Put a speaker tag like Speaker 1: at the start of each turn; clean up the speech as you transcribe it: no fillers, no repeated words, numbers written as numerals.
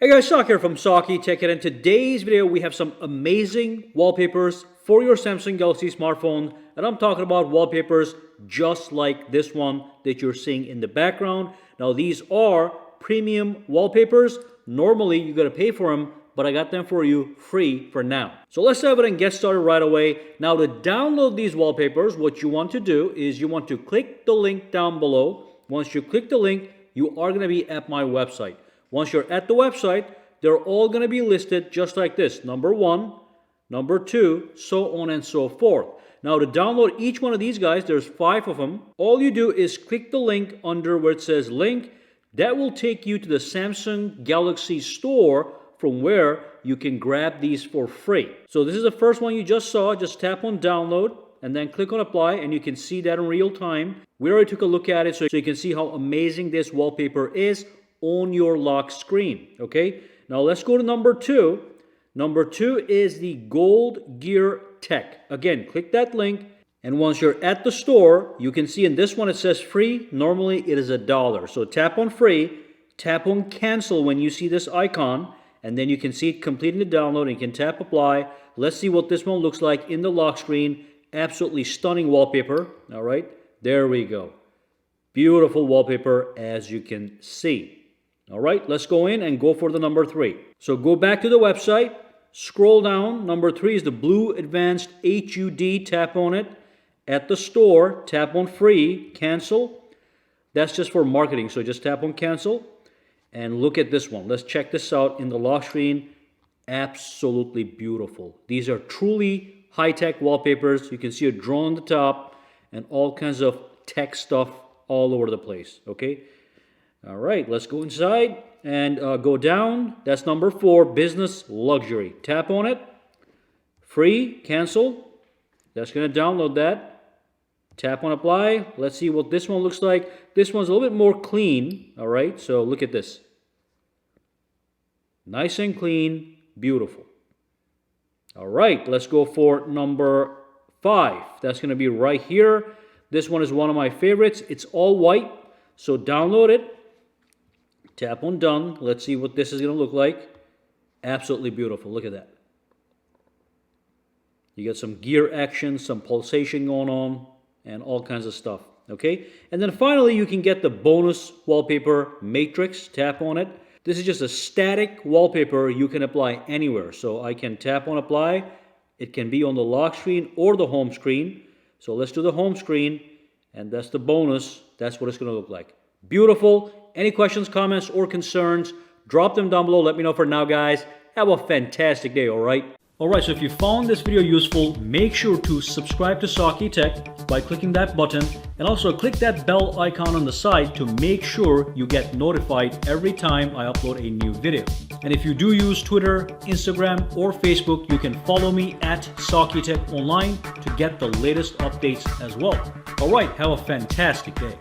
Speaker 1: Hey guys, Sak here from SAKITECH, and in today's video we have some amazing wallpapers for your Samsung Galaxy smartphone, and I'm talking about wallpapers just like this one that you're seeing in the background. Now these are premium wallpapers. Normally you gotta pay for them, but I got them for you free for now. So let's have it and get started right away. Now to download these wallpapers, what you want to do is you want to click the link down below. Once you click the link, you are gonna be at my website. Once you're at the website, they're all going to be listed just like this. Number 1, number 2, so on and so forth. Now to download each one of these guys, there's 5 of them. All you do is click the link under where it says link. That will take you to the Samsung Galaxy store from where you can grab these for free. So this is the first one you just saw. Just tap on download and then click on apply, and you can see that in real time. We already took a look at it so you can see how amazing this wallpaper is on your lock screen. Okay, now let's go to number 2. Number 2 is the Gold Gear Tech. Again, click that link, and once you're at the store, you can see in this one it says free. Normally it is $1. So tap on free, tap on cancel when you see this icon, and then you can see it completing the download, and you can tap apply. Let's see what this one looks like in the lock screen. Absolutely stunning wallpaper. All right, there we go. Beautiful wallpaper, as you can see. All right, let's go in and go for the number 3. So go back to the website, scroll down. Number 3 is the blue Advanced HUD. Tap on it. At the store, tap on free, cancel. That's just for marketing, so just tap on cancel. And look at this one. Let's check this out in the lock screen. Absolutely beautiful. These are truly high-tech wallpapers. You can see a drone on the top and all kinds of tech stuff all over the place, okay? All right, let's go inside and go down. That's number 4, Business Luxury. Tap on it. Free, cancel. That's going to download that. Tap on apply. Let's see what this one looks like. This one's a little bit more clean. All right, so look at this. Nice and clean, beautiful. All right, let's go for number 5. That's going to be right here. This one is one of my favorites. It's all white, so download it. Tap on done. Let's see what this is going to look like. Absolutely beautiful. Look at that. You got some gear action, some pulsation going on, and all kinds of stuff. Okay? And then finally, you can get the bonus wallpaper matrix. Tap on it. This is just a static wallpaper you can apply anywhere. So I can tap on apply. It can be on the lock screen or the home screen. So let's do the home screen, and that's the bonus. That's what it's going to look like. Beautiful. Any questions, comments, or concerns, drop them down below. Let me know. For now, guys, have a fantastic day, all right? All right, so if you found this video useful, make sure to subscribe to SAKITECH by clicking that button, and also click that bell icon on the side to make sure you get notified every time I upload a new video. And if you do use Twitter, Instagram, or Facebook, you can follow me at SAKITECH online to get the latest updates as well. All right, have a fantastic day.